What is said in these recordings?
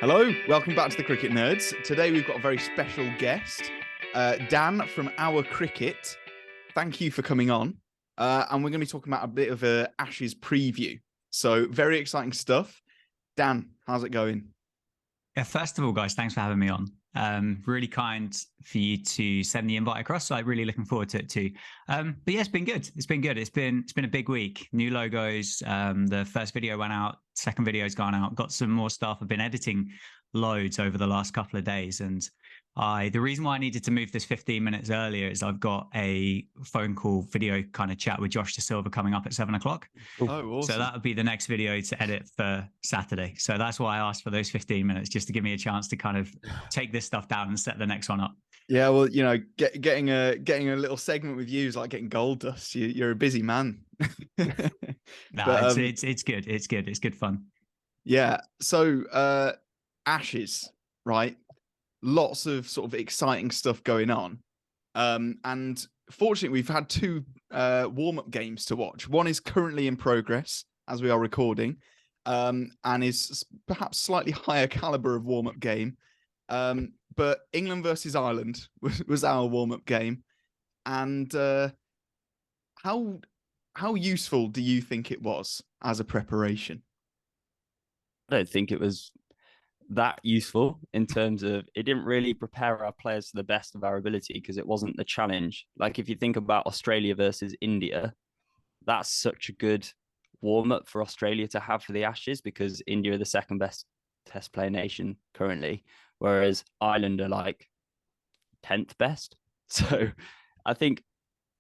Hello, welcome back to the Cricket Nerds. Today we've got a very special guest, Dan from Our Cricket. Thank you for coming on. And we're going to be talking about a bit of a Ashes preview. So very exciting stuff. Dan, how's it going? Yeah, first of all, guys, thanks for having me on. Really kind for you to send the invite across. So I'm really looking forward to it too. But yeah, it's been good. It's been good. It's been a big week. New logos. The first video went out. Second video's gone out. Got some more stuff. I've been editing loads over the last couple of days, and the reason why I needed to move this 15 minutes earlier is I've got a phone call video kind of chat with Josh De Silva coming up at 7:00. Oh, awesome. So that would be the next video to edit for Saturday. So that's why I asked for those 15 minutes, just to give me a chance to kind of take this stuff down and set the next one up. Yeah, well, you know, getting a little segment with you is like getting gold dust. You're a busy man. It's good. It's good. It's good fun. Yeah. So Ashes, right? Lots of sort of exciting stuff going on. And fortunately, we've had two warm-up games to watch. One is currently in progress as we are recording, and is perhaps slightly higher caliber of warm-up game. But England versus Ireland was our warm-up game. And how useful do you think it was as a preparation? I don't think it was that useful in terms of it didn't really prepare our players to the best of our ability because it wasn't the challenge. Like if you think about Australia versus India, that's such a good warm-up for Australia to have for the Ashes because India are the second best test player nation currently, whereas Ireland are like 10th best. So I think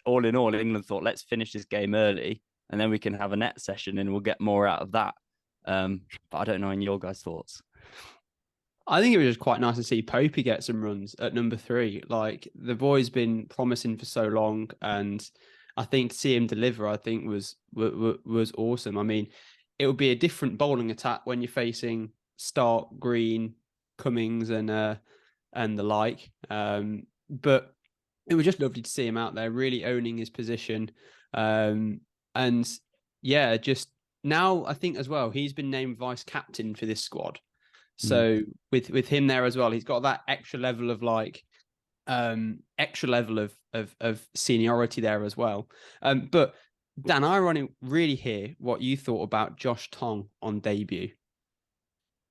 all in all, England thought, let's finish this game early and then we can have a net session and we'll get more out of that. But I don't know in your guys' thoughts. I think it was just quite nice to see Popey get some runs at number 3. Like the boy's been promising for so long, and I think to see him deliver, I think was awesome. I mean, it would be a different bowling attack when you're facing Stark, Green, Cummings, and the like. But it was just lovely to see him out there really owning his position. And yeah, just now I think as well he's been named vice captain for this squad. So with him there as well, he's got that extra level of of seniority there as well. But Dan, I want to really hear what you thought about Josh Tong on debut.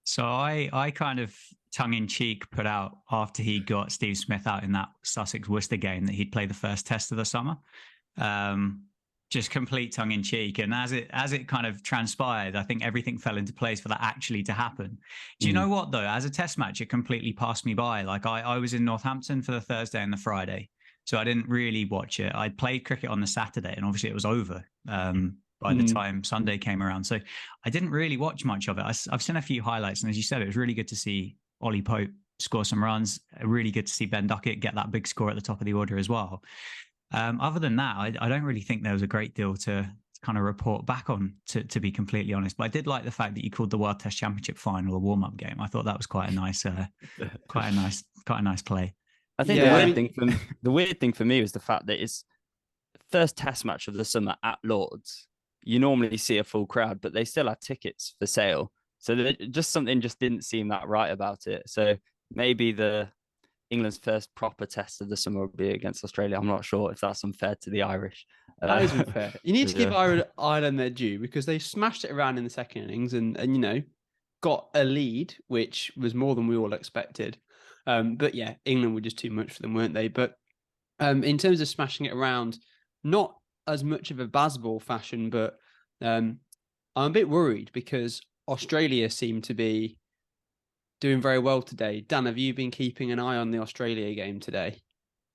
So I kind of tongue in cheek put out after he got Steve Smith out in that Sussex Worcester game that he'd play the first test of the summer. Just complete tongue in cheek. And as it kind of transpired, I think everything fell into place for that actually to happen. Do you know what though? As a test match, it completely passed me by. Like I was in Northampton for the Thursday and the Friday, so I didn't really watch it. I played cricket on the Saturday and obviously it was over by the time Sunday came around. So I didn't really watch much of it. I've seen a few highlights, and as you said, it was really good to see Ollie Pope score some runs. Really good to see Ben Duckett get that big score at the top of the order as well. Other than that, I don't really think there was a great deal to kind of report back on, to be completely honest. But I did like the fact that you called the World Test Championship final a warm-up game. I thought that was quite a nice play. I think the weird thing for me was the fact that it's first Test match of the summer at Lords. You normally see a full crowd, but they still have tickets for sale. So something just didn't seem that right about it. So maybe England's first proper test of the summer will be against Australia. I'm not sure if that's unfair to the Irish. That is unfair. You need to give Ireland their due because they smashed it around in the second innings and you know, got a lead, which was more than we all expected. But yeah, England were just too much for them, weren't they? But in terms of smashing it around, not as much of a Bazball fashion, but I'm a bit worried because Australia seem to be doing very well today. Dan, have you been keeping an eye on the Australia game today?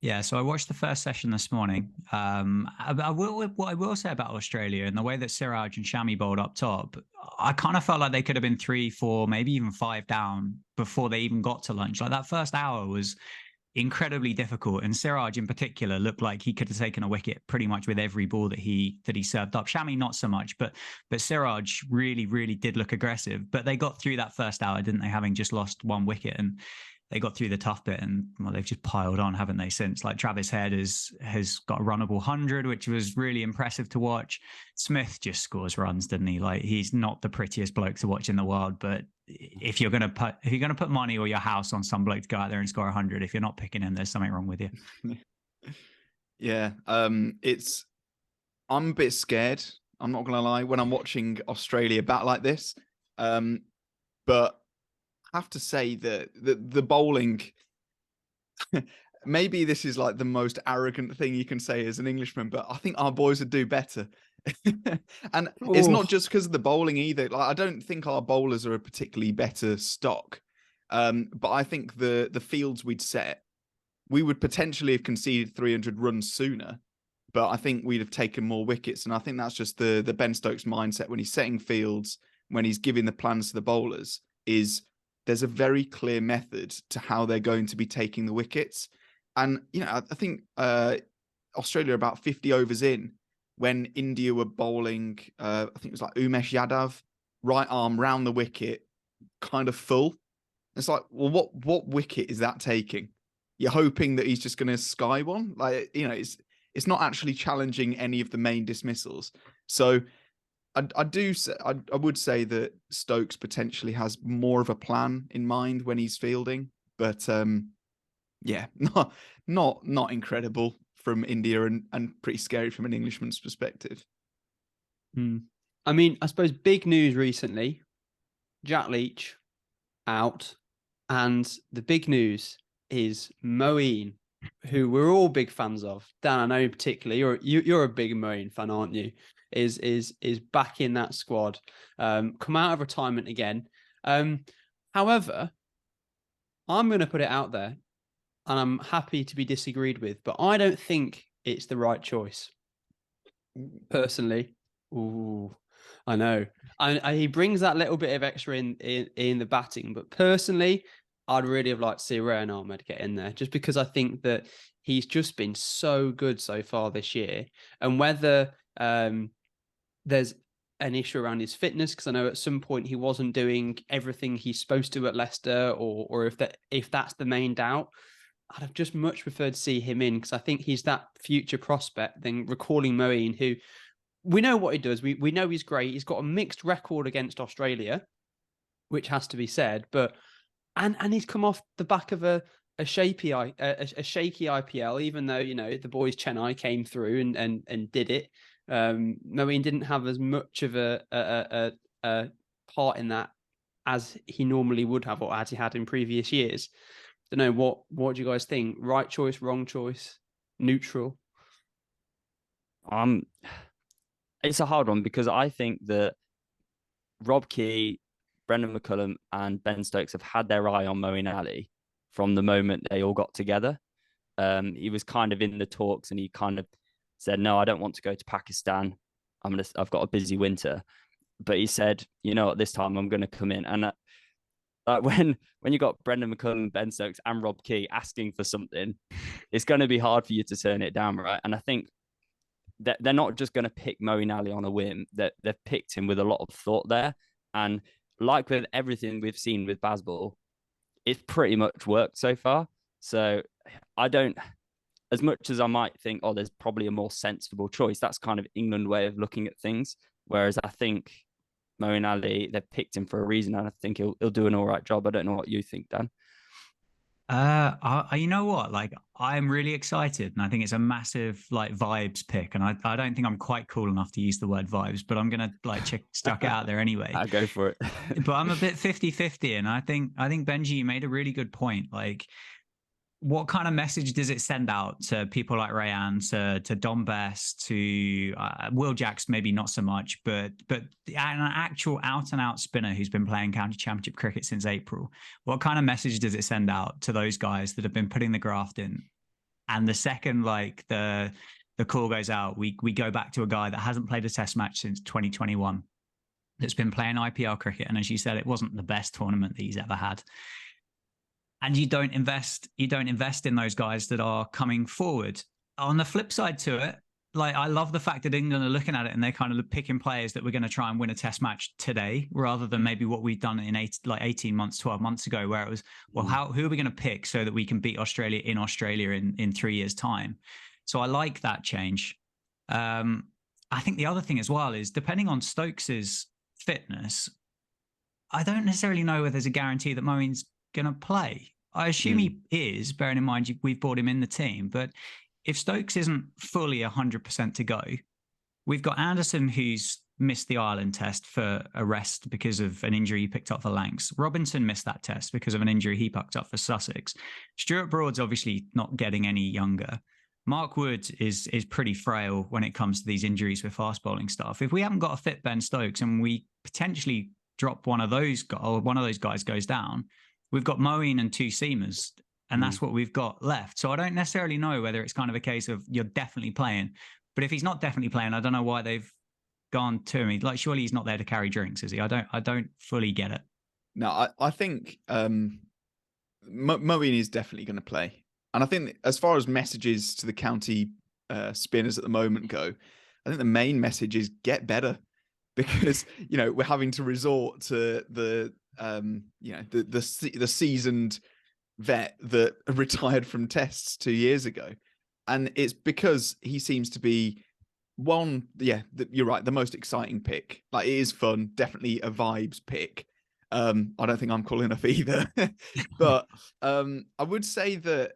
Yeah, so I watched the first session this morning. What I will say about Australia and the way that Siraj and Shami bowled up top, I kind of felt like they could have been 3, 4, maybe even 5 down before they even got to lunch. Like that first hour was incredibly difficult, and Siraj in particular looked like he could have taken a wicket pretty much with every ball that he served up. Shami not so much, but Siraj really did look aggressive. But they got through that first hour, didn't they, having just lost 1 wicket. And they got through the tough bit, and well, they've just piled on, haven't they? Since, like, Travis Head has got a runnable 100, which was really impressive to watch. Smith just scores runs, doesn't he? Like, he's not the prettiest bloke to watch in the world, but if you're gonna put money or your house on some bloke to go out there and score 100, if you're not picking him, there's something wrong with you. Yeah, I'm a bit scared. I'm not gonna lie when I'm watching Australia bat like this, but I have to say that the bowling. Maybe this is like the most arrogant thing you can say as an Englishman, but I think our boys would do better. And it's not just because of the bowling either. Like, I don't think our bowlers are a particularly better stock, but I think the fields we'd set, we would potentially have conceded 300 runs sooner, but I think we'd have taken more wickets. And I think that's just the Ben Stokes mindset when he's setting fields, when he's giving the plans to the bowlers, is there's a very clear method to how they're going to be taking the wickets. And, you know, I think Australia about 50 overs in when India were bowling, I think it was like Umesh Yadav, right arm round the wicket, kind of full. It's like, well, what wicket is that taking? You're hoping that he's just going to sky one? Like, you know, it's not actually challenging any of the main dismissals. So I would say that Stokes potentially has more of a plan in mind when he's fielding, but yeah, not incredible from India and pretty scary from an Englishman's perspective. I mean, I suppose big news recently, Jack Leach out, and the big news is Moeen, who we're all big fans of. Dan, I know particularly you're a big Moeen fan, aren't you? Is back in that squad, come out of retirement again. However, I'm going to put it out there, and I'm happy to be disagreed with, but I don't think it's the right choice. Personally, I know, he brings that little bit of extra in the batting, but personally, I'd really have liked to see Rayan Ahmed get in there, just because I think that he's just been so good so far this year, and whether there's an issue around his fitness, because I know at some point he wasn't doing everything he's supposed to at Leicester, or if that's the main doubt, I'd have just much preferred to see him in, because I think he's that future prospect than recalling Moeen, who we know what he does. We know he's great. He's got a mixed record against Australia, which has to be said, but and he's come off the back of a shaky IPL, even though, you know, the boys Chennai came through and did it. Moeen didn't have as much of a part in that as he normally would have, or as he had in previous years. Don't know, what do you guys think? Right choice, wrong choice, neutral? It's a hard one, because I think that Rob Key, Brendan McCullum, and Ben Stokes have had their eye on Moeen Ali from the moment they all got together. He was kind of in the talks, and he kind of said, "No, I don't want to go to Pakistan. I've got a busy winter." But he said, "You know, at this time I'm going to come in." And when you got Brendan McCullum, Ben Stokes, and Rob Key asking for something, it's going to be hard for you to turn it down, right? And I think that they're not just going to pick Moeen Ali on a whim. That they've picked him with a lot of thought there. And like with everything we've seen with Bazball, it's pretty much worked so far. So I don't, as much as I might think, oh, there's probably a more sensible choice, that's kind of England way of looking at things. Whereas I think Moeen Ali, they've picked him for a reason, and I think he'll do an all right job. I don't know what you think, Dan. You know what? Like, I'm really excited, and I think it's a massive like vibes pick. And I don't think I'm quite cool enough to use the word vibes, but I'm gonna like stuck it out there anyway. I'll go for it. But I'm a bit 50-50, and I think Benji, you made a really good point. Like, what kind of message does it send out to people like Rayan, to Dom Best, to Will Jacks, maybe not so much, but an actual out and out spinner who's been playing county championship cricket since April? What kind of message does it send out to those guys that have been putting the graft in? And the second like the call goes out, we go back to a guy that hasn't played a test match since 2021, that's been playing IPL cricket, and as you said, it wasn't the best tournament that he's ever had. And you don't invest in those guys that are coming forward. On the flip side to it, like, I love the fact that England are looking at it and they're kind of picking players that we're going to try and win a test match today, rather than maybe what we've done in 18 months, 12 months ago, where it was, well, who are we going to pick so that we can beat Australia in 3 years' time? So I like that change. I think the other thing as well is, depending on Stokes's fitness, I don't necessarily know whether there's a guarantee that Moeen's going to play. I assume he is, bearing in mind we've brought him in the team. But if Stokes isn't fully 100% to go, we've got Anderson, who's missed the Ireland test for a rest because of an injury he picked up for Lancs. Robinson missed that test because of an injury he picked up for Sussex. Stuart Broad's obviously not getting any younger. Mark Wood is pretty frail when it comes to these injuries with fast bowling stuff. If we haven't got a fit Ben Stokes and we potentially drop one of those guys goes down, we've got Moeen and 2 seamers, and that's what we've got left. So I don't necessarily know whether it's kind of a case of you're definitely playing. But if he's not definitely playing, I don't know why they've gone to me. Like, surely he's not there to carry drinks, is he? I don't fully get it. No, I think Moeen is definitely going to play. And I think as far as messages to the county spinners at the moment go, I think the main message is get better, because, you know, we're having to resort to the seasoned vet that retired from tests 2 years ago. And it's because he seems to be you're right, the most exciting pick. Like, it is fun, definitely a vibes pick. I don't think I'm cool enough either. But I would say that,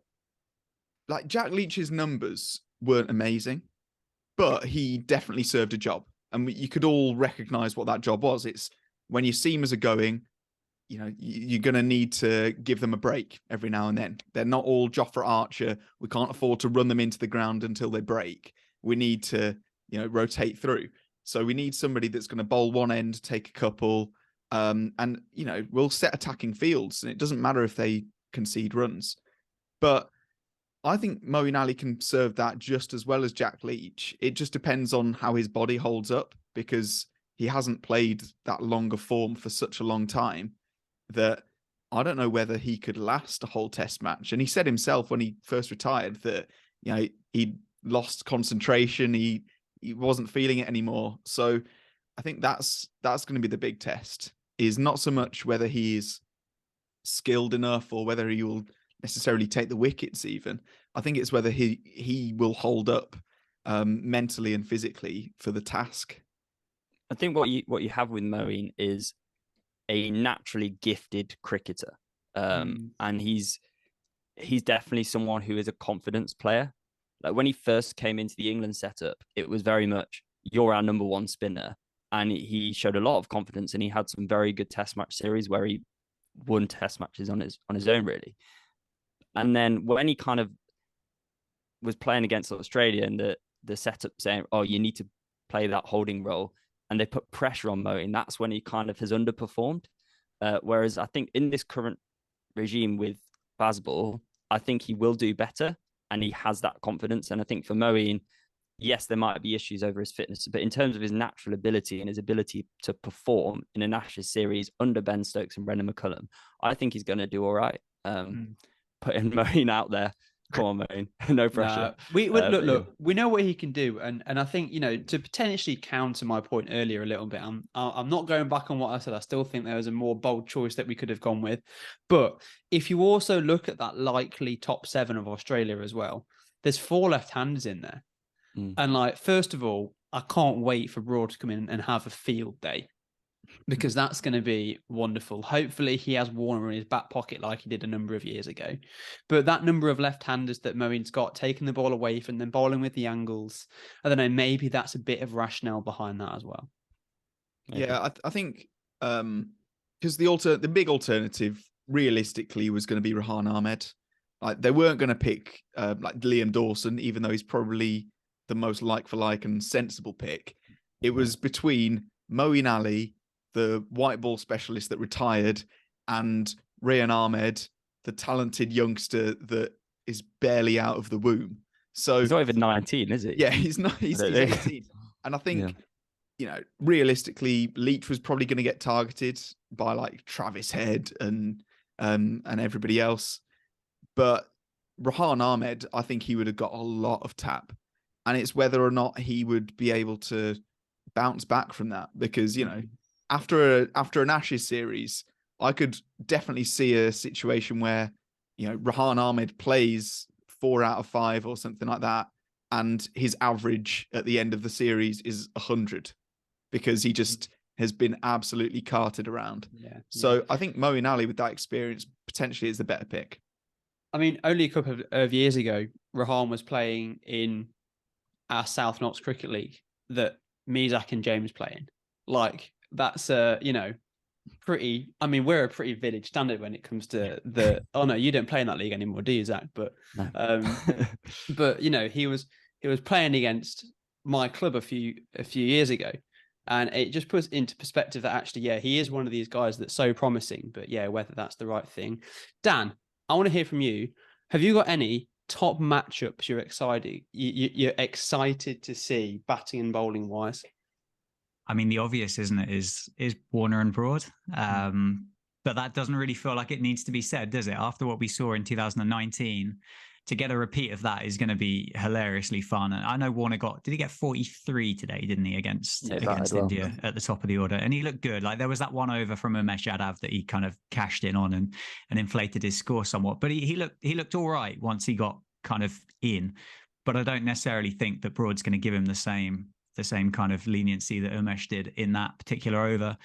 like, Jack Leach's numbers weren't amazing, but he definitely served a job. And you could all recognize what that job was. It's when your seamers are going, you know, you're going to need to give them a break every now and then. They're not all Jofra Archer. We can't afford to run them into the ground until they break. We need to, you know, rotate through. So we need somebody that's going to bowl one end, take a couple, and, you know, we'll set attacking fields. And it doesn't matter if they concede runs. But I think Moeen Ali can serve that just as well as Jack Leach. It just depends on how his body holds up, because he hasn't played that longer form for such a long time that I don't know whether he could last a whole test match. And he said himself when he first retired that, you know, he lost concentration. He wasn't feeling it anymore. So I think that's going to be the big test, is not so much whether he's skilled enough or whether he will necessarily take the wickets even. I think it's whether he will hold up mentally and physically for the task. I think what you have with Moeen is a naturally gifted cricketer, and he's definitely someone who is a confidence player. Like, when he first came into the England setup, it was very much, you're our number one spinner, and he showed a lot of confidence, and he had some very good test match series where he won test matches on his own, really. And then when he kind of was playing against Australia, and the setup saying, oh, you need to play that holding role, and they put pressure on Moeen, that's when he kind of has underperformed. Whereas I think in this current regime with Bazball, I think he will do better, and he has that confidence. And I think for Moeen, yes, there might be issues over his fitness, but in terms of his natural ability and his ability to perform in an Ashes series under Ben Stokes and Brendan McCullum, I think he's going to do all right. Putting Moeen out there. Come on, Moeen. No pressure. Look, we know what he can do. And I think, you know, to potentially counter my point earlier a little bit, I'm not going back on what I said. I still think there was a more bold choice that we could have gone with. But if you also look at that likely top 7 of Australia as well, there's 4 left-handers in there. And, like, first of all, I can't wait for Broad to come in and have a field day, because that's going to be wonderful. Hopefully he has Warner in his back pocket like he did a number of years ago. But that number of left-handers that Moeen's got, taking the ball away from them, bowling with the angles, I don't know, maybe that's a bit of rationale behind that as well. Maybe. Yeah, I think because the big alternative realistically was going to be Rahan Ahmed. Like, they weren't going to pick like Liam Dawson, even though he's probably the most like-for-like and sensible pick. It was between Moeen Ali, the white ball specialist that retired, and Rahan Ahmed, the talented youngster that is barely out of the womb. So he's not even 19, is he? Yeah, he's not. He's 18. And I think, you know, realistically, Leach was probably going to get targeted by, like, Travis Head and everybody else. But Rahan Ahmed, I think he would have got a lot of tap. and it's whether or not he would be able to bounce back from that. Because after an Ashes series, I could definitely see a situation where Rahan Ahmed plays 4 out of 5 or something like that, and his average at the end of the series is 100 because he just has been absolutely carted around. So I think Moeen Ali, with that experience, potentially is the better pick. I mean, only a couple of years ago, Rahan was playing in our South Notts Cricket League that Mizak and James play in. Like, that's pretty. I mean, we're a pretty village standard when it comes to the. Oh no, you don't play in that league anymore, do you, Zach? But No. but he was playing against my club a few years ago, and it just puts into perspective that actually, he is one of these guys that's so promising. But whether that's the right thing. Dan, I want to hear from you. Have you got any top matchups you're excited to see, batting and bowling wise? I mean, the obvious, isn't it, is Warner and Broad. But that doesn't really feel like it needs to be said, does it? After what we saw in 2019, to get a repeat of that is going to be hilariously fun. And I know Warner did he get 43 today, didn't he, against India at the top of the order? And he looked good. Like, there was that one over from Umesh Yadav that he kind of cashed in on and inflated his score somewhat. But he looked all right once he got kind of in. But I don't necessarily think that Broad's going to give him the same kind of leniency that Umesh did in that particular over.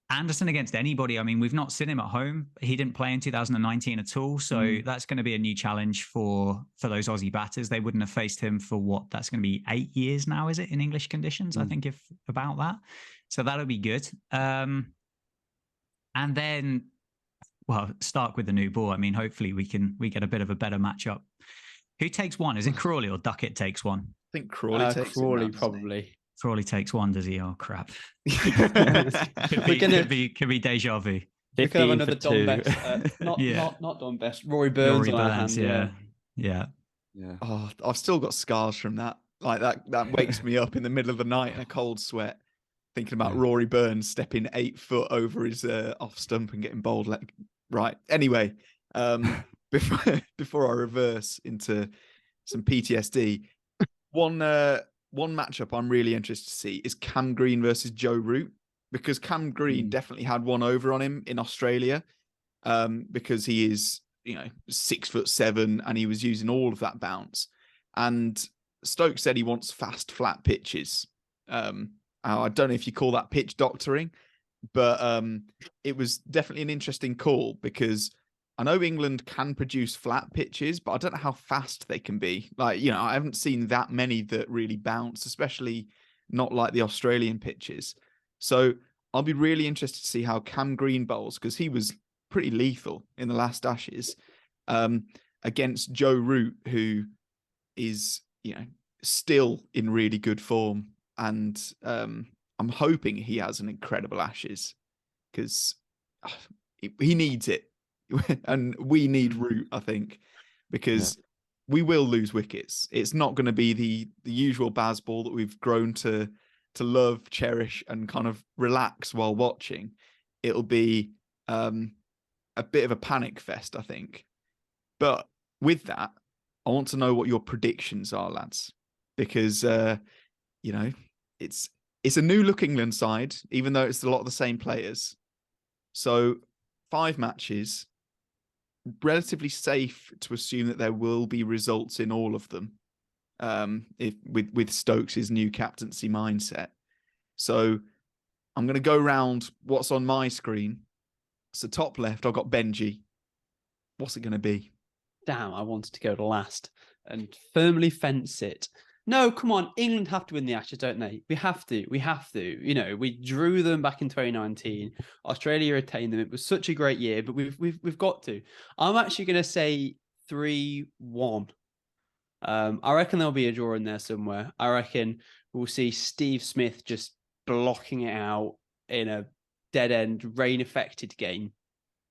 Anderson against anybody. I mean, we've not seen him at home. He didn't play in 2019 at all. So that's going to be a new challenge for those Aussie batters. They wouldn't have faced him for that's going to be 8 years now, is it, in English conditions? I think, if about that. So that'll be good. And then, Stark with the new ball. I mean, hopefully we get a bit of a better matchup. Who takes one? Is it Crawley or Duckett takes one? I think Crawley takes Crawley it now, probably. Crawley takes one, does he? Oh crap! could be deja vu. We could have another Don Best, not Don Best. Rory Burns on our hands. Yeah. Oh, I've still got scars from that. Like that wakes me up in the middle of the night in a cold sweat, thinking about Rory Burns stepping 8 foot over his off stump and getting bowled. Right. Anyway, before I reverse into some PTSD, one matchup I'm really interested to see is Cam Green versus Joe Root, because Cam Green definitely had one over on him in Australia, because he is 6'7" and he was using all of that bounce. And Stokes said he wants fast, flat pitches. I don't know if you call that pitch doctoring, but it was definitely an interesting call, because I know England can produce flat pitches, but I don't know how fast they can be. Like, I haven't seen that many that really bounce, especially not like the Australian pitches. So I'll be really interested to see how Cam Green bowls, because he was pretty lethal in the last Ashes, against Joe Root, who is, still in really good form. And I'm hoping he has an incredible Ashes, because he needs it. And we need Root, I think, because we will lose wickets. It's not going to be the usual Bazball that we've grown to love, cherish, and kind of relax while watching. It'll be a bit of a panic fest, I think. But with that, I want to know what your predictions are, lads, because it's a new look England side, even though it's a lot of the same players. So 5 matches. Relatively safe to assume that there will be results in all of them, if with Stokes' new captaincy mindset. So I'm going to go round what's on my screen. So top left, I've got Benji. What's it going to be? Damn, I wanted to go to last and firmly fence it. No, come on. England have to win the Ashes, don't they? We have to. We drew them back in 2019. Australia retained them. It was such a great year, but we've got to. I'm actually going to say 3-1. I reckon there'll be a draw in there somewhere. I reckon we'll see Steve Smith just blocking it out in a dead-end, rain-affected game.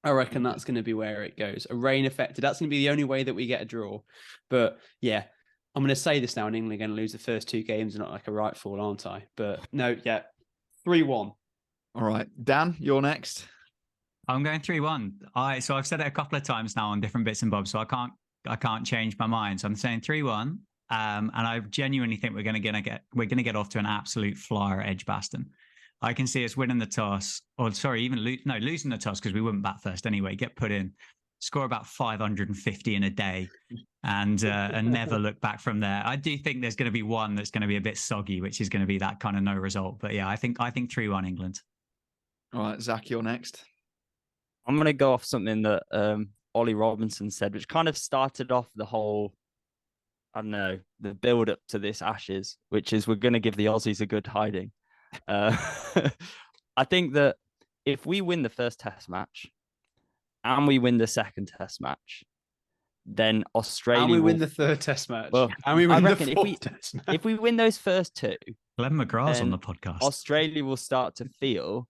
I reckon that's going to be where it goes. A rain-affected. That's going to be the only way that we get a draw. But, yeah. I'm going to say this now, and England are going to lose the first 2 games, not like a right fall, aren't I? But no, 3-1. All right. Dan, you're next. I'm going 3-1. So I've said it a couple of times now on different bits and bobs, so I can't change my mind. So I'm saying 3-1. And I genuinely think we're going to get off to an absolute flyer at Edgbaston. I can see us winning the toss, or sorry, even losing the toss because we wouldn't bat first anyway. Get put in, score about 550 in a day, and never look back from there. I do think there's going to be one that's going to be a bit soggy, which is going to be that kind of no result. But yeah, I think 3-1 England. All right, Zach, you're next. I'm going to go off something that Ollie Robinson said, which kind of started off the whole, I don't know, the build up to this Ashes, which is we're going to give the Aussies a good hiding. I think that if we win the first Test match and we win the second Test match, then Australia and we win the third Test match, well, and we win I the reckon fourth Test match. if we win those first two, Glenn McGrath's then on the podcast. Australia will start to feel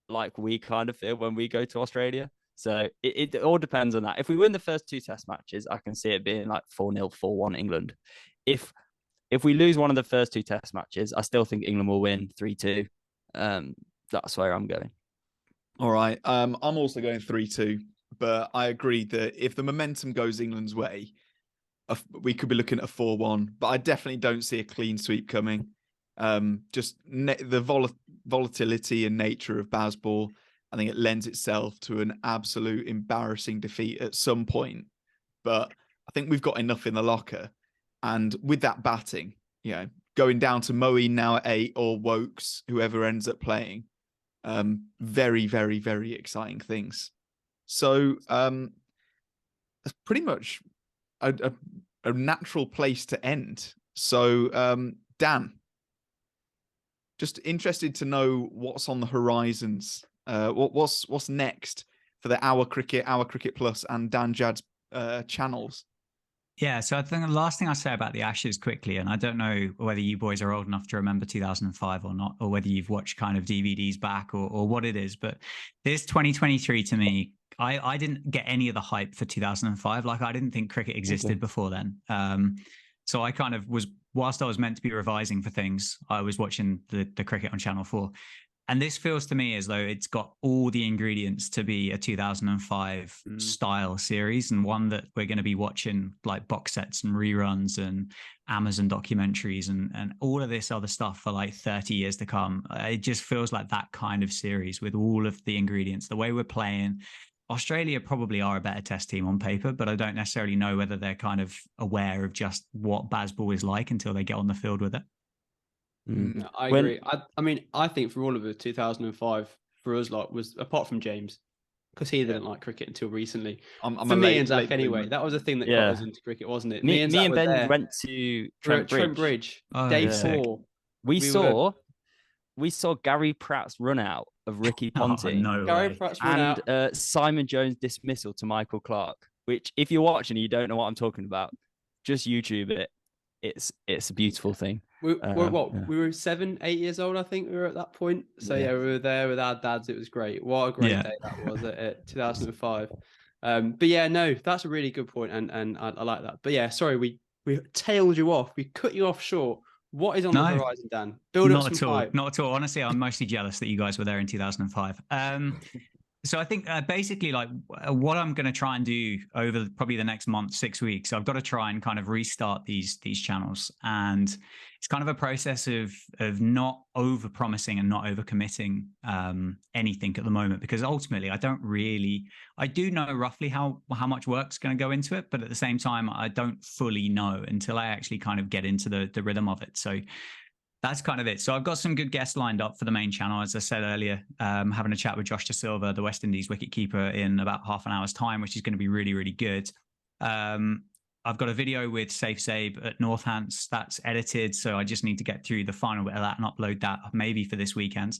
like we kind of feel when we go to Australia. So it all depends on that. If we win the first two Test matches, I can see it being like 4-0, 4-1 England. If we lose one of the first two Test matches, I still think England will win 3-2. That's where I'm going. All right. I'm also going 3-2, but I agree that if the momentum goes England's way, we could be looking at a 4-1. But I definitely don't see a clean sweep coming. Just the volatility and nature of Bazball, I think it lends itself to an absolute embarrassing defeat at some point. But I think we've got enough in the locker. And with that batting, going down to Moeen now at 8 or Wokes, whoever ends up playing, very, very, very exciting things. So that's pretty much a natural place to end. So Dan, just interested to know what's on the horizons. What's next for the Our Cricket Plus, and Dan Jad's channels? Yeah, so I think the last thing I'll say about the Ashes quickly, and I don't know whether you boys are old enough to remember 2005 or not, or whether you've watched kind of DVDs back or what it is, but this 2023 to me, I didn't get any of the hype for 2005. Like I didn't think cricket existed before then. So I kind of was, whilst I was meant to be revising for things, I was watching the cricket on Channel 4. And this feels to me as though it's got all the ingredients to be a 2005 style series, and one that we're going to be watching like box sets and reruns and Amazon documentaries and all of this other stuff for like 30 years to come. It just feels like that kind of series with all of the ingredients, the way we're playing. Australia probably are a better test team on paper, but I don't necessarily know whether they're kind of aware of just what Bazball is like until they get on the field with it. I agree. I mean, I think for all of it, 2005 for us was apart from James, because he didn't like cricket until recently. For me and Zach, anyway, that was the thing that got us into cricket, wasn't it? Me and Ben went to Trent Bridge. Day 4. We saw Gary Pratt's run out of Ricky Ponting. Gary Pratt's run out. Simon Jones' dismissal to Michael Clarke. Which, if you're watching and you don't know what I'm talking about, just YouTube it. It's a beautiful thing. We were 7, 8 years old, I think we were at that point. So we were there with our dads. It was great. What a great day that was at 2005. But yeah, no, that's a really good point, and I like that. But yeah, sorry, we tailed you off. We cut you off short. What is on the horizon, Dan? Build up some hype. Not at all. Honestly, I'm mostly jealous that you guys were there in 2005. So I think basically like what I'm going to try and do over probably the next month, 6 weeks, I've got to try and kind of restart these channels. And it's kind of a process of not over promising and not over committing anything at the moment, because ultimately I do know roughly how much work's going to go into it. But at the same time, I don't fully know until I actually kind of get into the rhythm of it. So that's kind of it. So I've got some good guests lined up for the main channel. As I said earlier, having a chat with Josh Da Silva, the West Indies wicketkeeper, in about half an hour's time, which is going to be really, really good. I've got a video with Safe Zabe at Northants that's edited. So I just need to get through the final bit of that and upload that maybe for this weekend.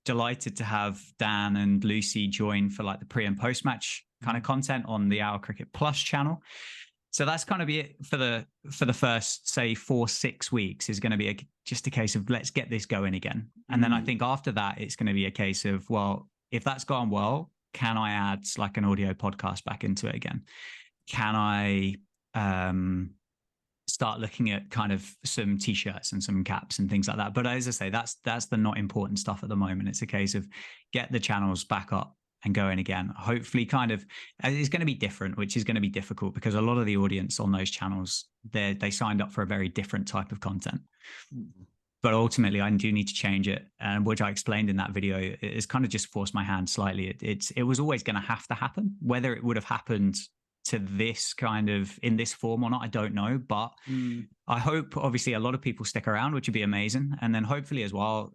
Delighted to have Dan and Lucy join for like the pre and post match kind of content on the Our Cricket Plus channel. So that's kind of it for the first, say, 4-6 weeks is going to be just a case of let's get this going again. And then I think after that, it's going to be a case of, well, if that's gone well, can I add like an audio podcast back into it again? Can I start looking at kind of some T-shirts and some caps and things like that? But as I say, that's the not important stuff at the moment. It's a case of get the channels back up, and going again. Hopefully kind of it's going to be different, which is going to be difficult because a lot of the audience on those channels, they signed up for a very different type of content. But ultimately, I do need to change it, and which I explained in that video is kind of just forced my hand slightly. It was always going to happen. Whether it would have happened to this kind of in this form or not, I don't know. But I hope, obviously, a lot of people stick around, which would be amazing. And then hopefully as well,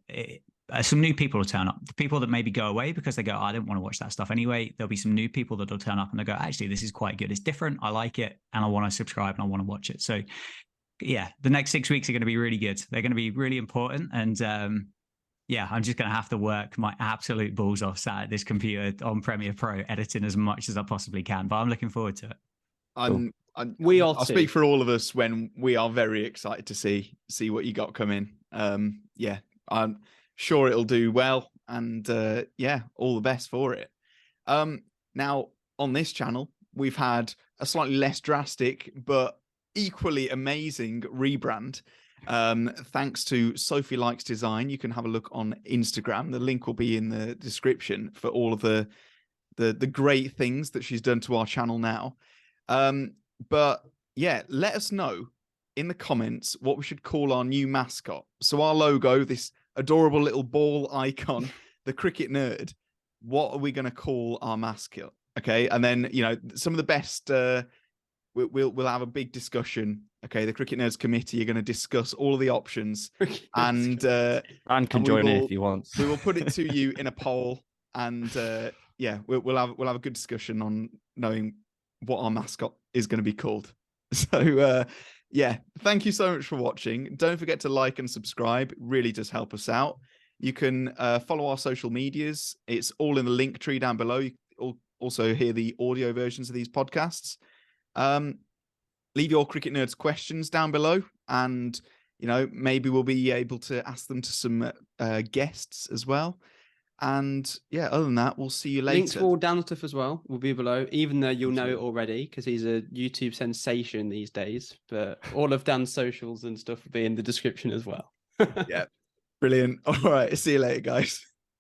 some new people will turn up. The people that maybe go away because they go, I don't want to watch that stuff anyway. There'll be some new people that will turn up and they go, actually, this is quite good. It's different. I like it, and I want to subscribe and I want to watch it. So yeah, the next 6 weeks are going to be really good. They're going to be really important. And yeah, I'm just going to have to work my absolute balls off sat at this computer on Premiere Pro, editing as much as I possibly can. But I'm looking forward to it. I'll speak for all of us when we are very excited to see what you got coming. Yeah, I'm sure it'll do well. And yeah, all the best for it. Now, on this channel, we've had a slightly less drastic, but equally amazing rebrand. Thanks to Sophie Likes Design. You can have a look on Instagram. The link will be in the description for all of the great things that she's done to our channel now. But yeah, let us know in the comments what we should call our new mascot. So our logo, this adorable little ball icon, the cricket nerd, what are we going to call our mascot? Okay, and then, you know, some of the best we'll have a big discussion. Okay, the Cricket Nerds Committee are going to discuss all of the options, and can join in if he wants. We will put it to you in a poll, and yeah, we'll have a good discussion on knowing what our mascot is going to be called. So yeah, thank you so much for watching. Don't forget to like and subscribe. It really does help us out. You can follow our social medias. It's all in the link tree down below. You can also hear the audio versions of these podcasts. Leave your Cricket Nerds questions down below, and you know, maybe we'll be able to ask them to some guests as well. And yeah, other than that, we'll see you later. Links for all Dan's stuff as well will be below, even though you'll know it already because he's a YouTube sensation these days. But all of Dan's socials and stuff will be in the description as well. Yeah, brilliant. All right, see you later, guys.